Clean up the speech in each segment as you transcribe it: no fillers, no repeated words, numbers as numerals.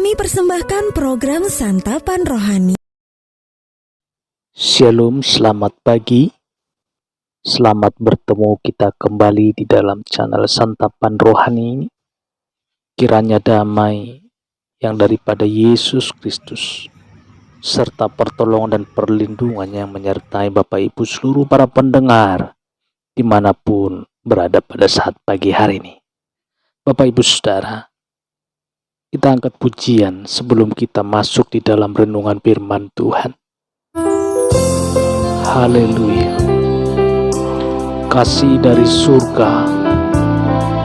Kami persembahkan program Santapan Rohani. Shalom, selamat pagi. Selamat bertemu kita kembali di dalam channel Santapan Rohani ini. Kiranya damai yang daripada Yesus Kristus serta pertolongan dan perlindungan yang menyertai Bapak Ibu seluruh para pendengar dimanapun berada pada saat pagi hari ini. Bapak Ibu Saudara, kita angkat pujian sebelum kita masuk di dalam renungan firman Tuhan. Haleluya. Kasih dari surga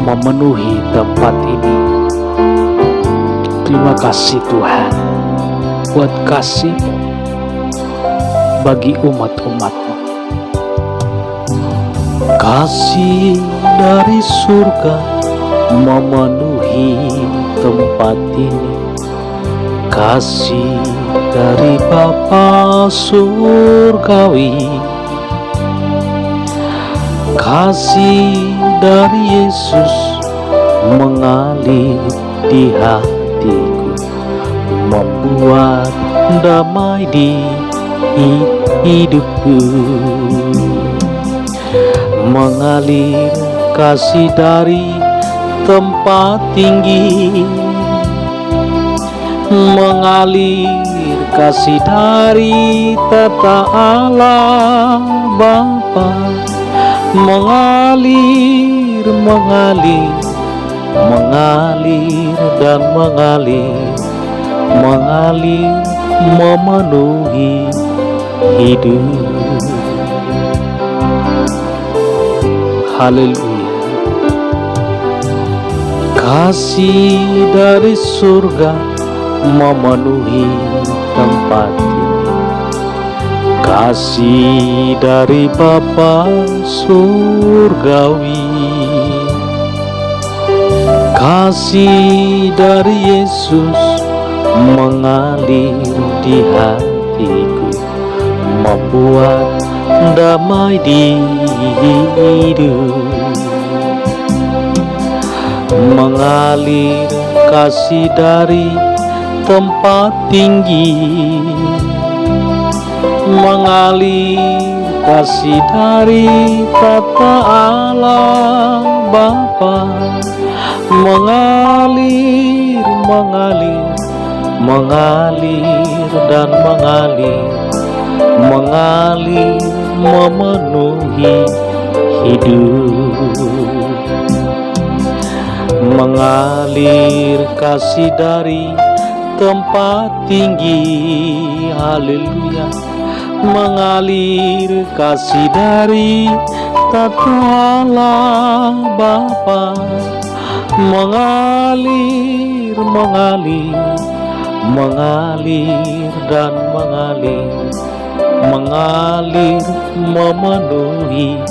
memenuhi tempat ini. Terima kasih Tuhan buat kasih-Mu bagi umat-umat-Mu. Kasih dari surga memenuhi tempat ini. Kasih dari Bapa surgawi, kasih dari Yesus mengalir di hatiku, membuat damai di hidupku. Mengalir kasih dari tempat tinggi, mengalir kasih dari tata Allah Bapa, mengalir dan mengalir memenuhi hidup. Haleluya. Kasih dari surga memenuhi tempat ini. Kasih dari Bapa surgawi, kasih dari Yesus mengalir di hatiku, membuat damai di hidup. Mengalir kasih dari tempat tinggi, mengalir kasih dari tata Allah Bapa, mengalir dan mengalir memenuhi hidup. Mengalir kasih dari tempat tinggi, haleluya. Mengalir kasih dari tata Allah Bapa, mengalir dan mengalir memenuhi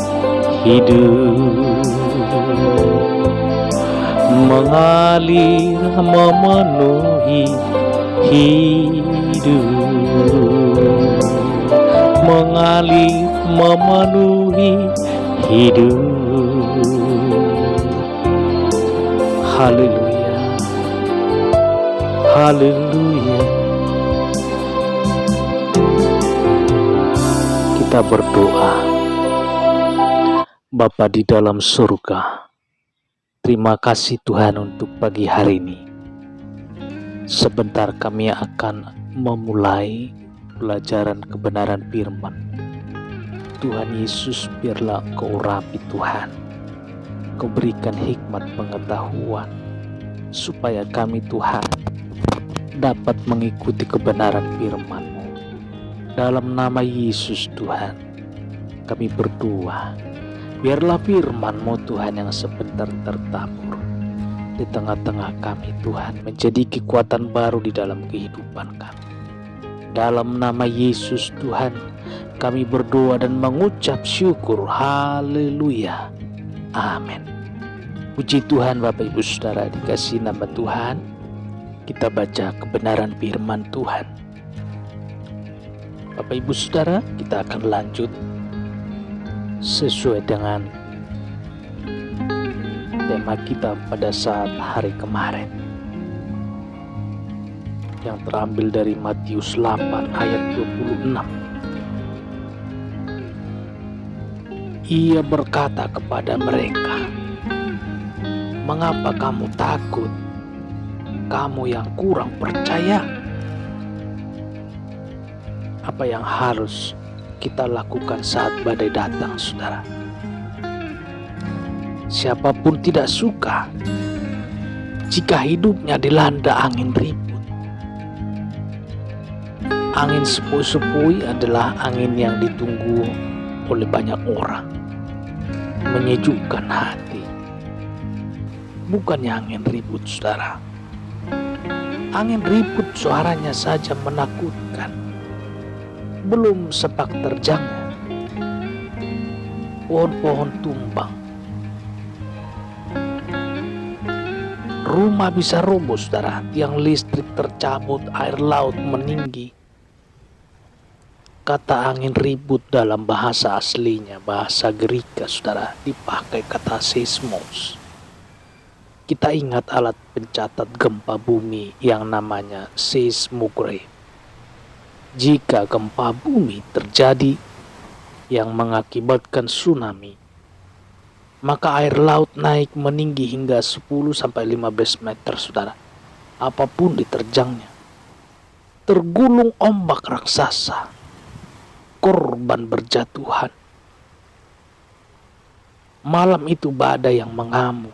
hidup. Mengalir memenuhi hidup. Mengalir memenuhi hidup. Haleluya. Haleluya. Kita berdoa. Bapa di dalam surga, terima kasih Tuhan untuk pagi hari ini. Sebentar kami akan memulai pelajaran kebenaran firman. Tuhan Yesus, biarlah Engkau urapi Tuhan. Engkau berikan hikmat pengetahuan, supaya kami Tuhan dapat mengikuti kebenaran firman-Mu. Dalam nama Yesus Tuhan, kami berdoa. Biarlah firman-Mu Tuhan yang sebentar tertabur di tengah-tengah kami Tuhan, menjadi kekuatan baru di dalam kehidupan kami. Dalam nama Yesus Tuhan, kami berdoa dan mengucap syukur. Haleluya. Amin. Puji Tuhan Bapak Ibu Saudara, dikasih nama Tuhan. Kita baca kebenaran firman Tuhan. Bapak Ibu Saudara, kita akan lanjut sesuai dengan tema kita pada saat hari kemarin. yang terambil dari Matius 8 ayat 26. Ia berkata kepada mereka, "Mengapa kamu takut? Kamu yang kurang percaya." Apa yang harus kita lakukan saat badai datang, saudara? Siapapun tidak suka jika hidupnya dilanda angin ribut. Angin sepoi-sepoi adalah angin yang ditunggu oleh banyak orang, menyejukkan hati. Bukannya angin ribut, saudara. Angin ribut suaranya saja menakutkan. Belum sepak terjangnya, pohon-pohon tumbang, rumah bisa roboh, saudara, tiang listrik tercabut, air laut meninggi. Kata angin ribut dalam bahasa aslinya, bahasa Gerika, saudara, dipakai kata seismos. Kita ingat alat pencatat gempa bumi yang namanya seismograf. Jika gempa bumi terjadi yang mengakibatkan tsunami, maka air laut naik meninggi hingga 10-15 meter, saudara. Apapun diterjangnya, tergulung ombak raksasa, korban berjatuhan. Malam itu badai yang mengamuk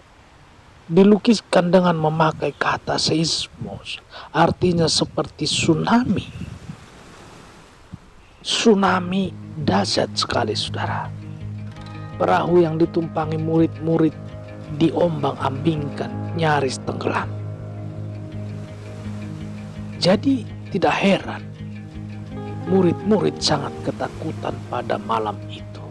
dilukiskan dengan memakai kata seismos, artinya seperti tsunami. Tsunami dahsyat sekali, saudara. Perahu yang ditumpangi murid-murid diombang-ambingkan, nyaris tenggelam. Jadi tidak heran murid-murid sangat ketakutan pada malam itu.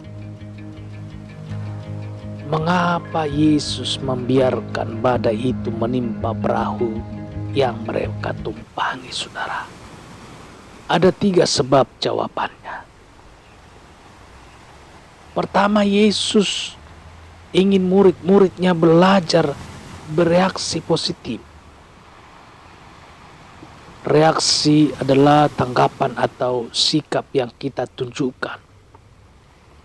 Mengapa Yesus membiarkan badai itu menimpa perahu yang mereka tumpangi, saudara? Ada 3 sebab jawabannya. Pertama, Yesus ingin murid-muridnya belajar bereaksi positif. Reaksi adalah tanggapan atau sikap yang kita tunjukkan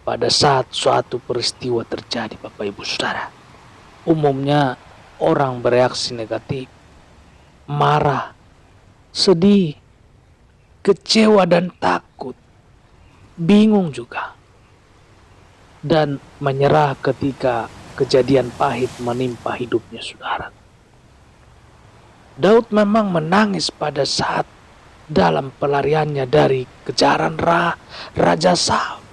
pada saat suatu peristiwa terjadi, Bapak Ibu Saudara. Umumnya orang bereaksi negatif, marah, sedih, kecewa dan takut, bingung juga, dan menyerah ketika kejadian pahit menimpa hidupnya, saudara. Daud memang menangis pada saat dalam pelariannya dari kejaran Raja Saul.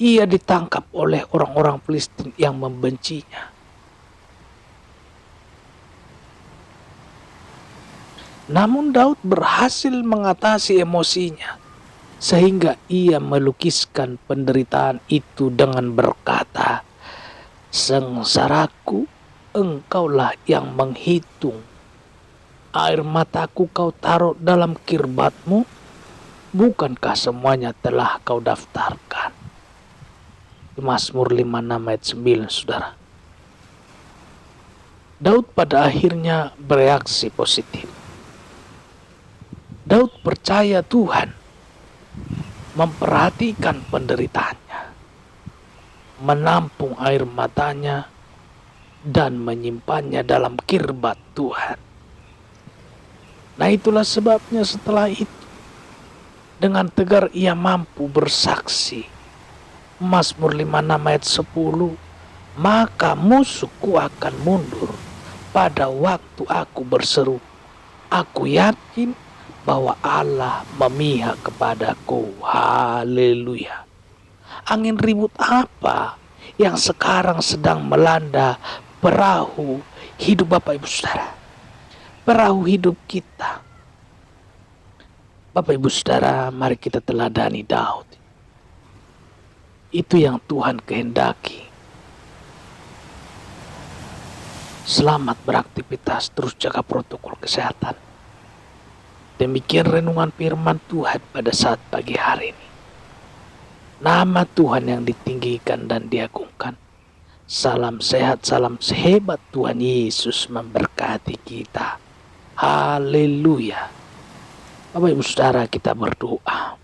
Ia ditangkap oleh orang-orang Filistin yang membencinya. Namun Daud berhasil mengatasi emosinya, sehingga ia melukiskan penderitaan itu dengan berkata, "Sengsaraku, engkaulah yang menghitung. Air mataku kau taruh dalam kirbatmu, bukankah semuanya telah kau daftarkan?" Mazmur 56 ayat 9, saudara. Daud pada akhirnya bereaksi positif. Daud percaya Tuhan memperhatikan penderitaannya, menampung air matanya, dan menyimpannya dalam kirbat Tuhan. Nah, itulah sebabnya setelah itu dengan tegar ia mampu bersaksi. Mazmur 56 ayat 10, "Maka musuhku akan mundur pada waktu aku berseru. Aku yakin bahwa Allah memihak kepadaku." Haleluya. Angin ribut apa yang sekarang sedang melanda perahu hidup Bapak Ibu Saudara? Perahu hidup kita. Bapak Ibu Saudara, mari kita teladani Daud. Itu yang Tuhan kehendaki. Selamat beraktivitas, terus jaga protokol kesehatan. Demikian renungan firman Tuhan pada saat pagi hari ini. Nama Tuhan yang ditinggikan dan diagungkan. Salam sehat, salam sehebat, Tuhan Yesus memberkati kita. Haleluya. Bapak Ibu Saudara, kita berdoa.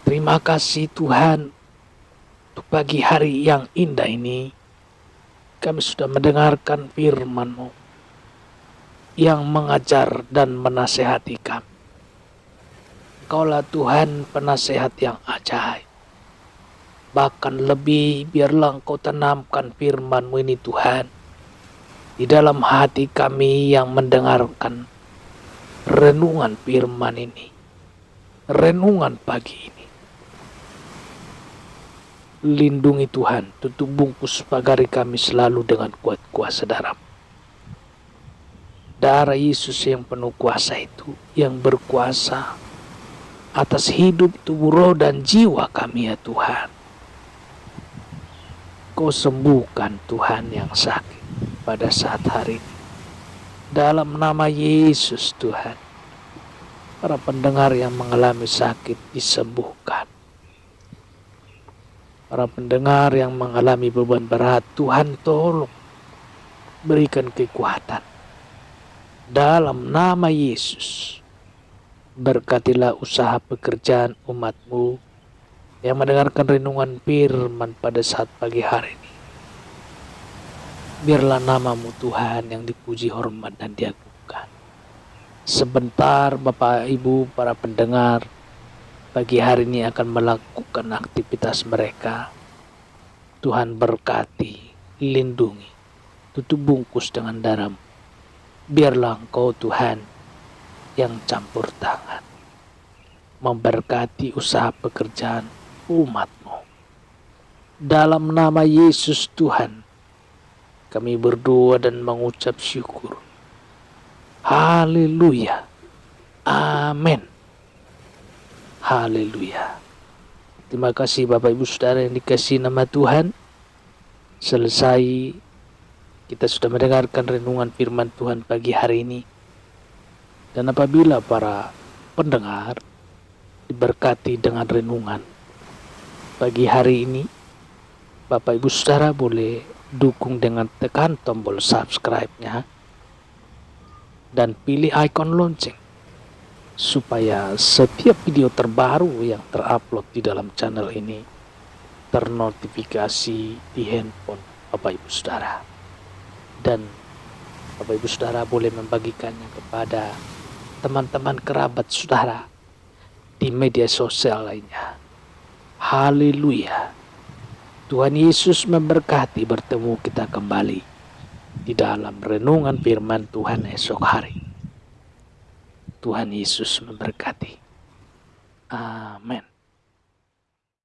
Terima kasih Tuhan untuk pagi hari yang indah ini. Kami sudah mendengarkan firman-Mu yang mengajar dan menasehati kami. Engkaulah Tuhan penasehat yang ajaib. Bahkan lebih, biarlah Engkau tanamkan firman-Mu ini Tuhan di dalam hati kami yang mendengarkan renungan firman ini, renungan pagi ini. Lindungi Tuhan, tutup bungkus pagari kami selalu dengan kuat kuasa darah. Darah Yesus yang penuh kuasa itu, yang berkuasa atas hidup, tubuh, roh, dan jiwa kami ya Tuhan. Kau sembuhkan Tuhan yang sakit pada saat hari ini. Dalam nama Yesus Tuhan, para pendengar yang mengalami sakit disembuhkan. Para pendengar yang mengalami beban berat, Tuhan tolong berikan kekuatan. Dalam nama Yesus, berkatilah usaha pekerjaan umat-Mu yang mendengarkan renungan firman pada saat pagi hari ini. Biarlah nama-Mu Tuhan yang dipuji, hormat, dan diagungkan. Sebentar Bapak Ibu para pendengar pagi hari ini akan melakukan aktivitas mereka. Tuhan berkati, lindungi, tutup bungkus dengan darah-Mu. Biarlah Engkau Tuhan yang campur tangan, memberkati usaha pekerjaan umat-Mu. Dalam nama Yesus Tuhan, kami berdoa dan mengucap syukur. Haleluya. Amin. Haleluya. Terima kasih Bapak Ibu Saudara yang dikasihi nama Tuhan. Selesai kita sudah mendengarkan renungan firman Tuhan pagi hari ini. Dan apabila para pendengar diberkati dengan renungan pagi hari ini, Bapak Ibu Saudara boleh dukung dengan tekan tombol subscribe-nya dan pilih ikon lonceng supaya setiap video terbaru yang terupload di dalam channel ini ternotifikasi di handphone Bapak Ibu Saudara. Dan Bapak Ibu Saudara boleh membagikannya kepada teman-teman kerabat saudara di media sosial lainnya. Haleluya. Tuhan Yesus memberkati. Bertemu kita kembali di dalam renungan firman Tuhan esok hari. Tuhan Yesus memberkati. Amin.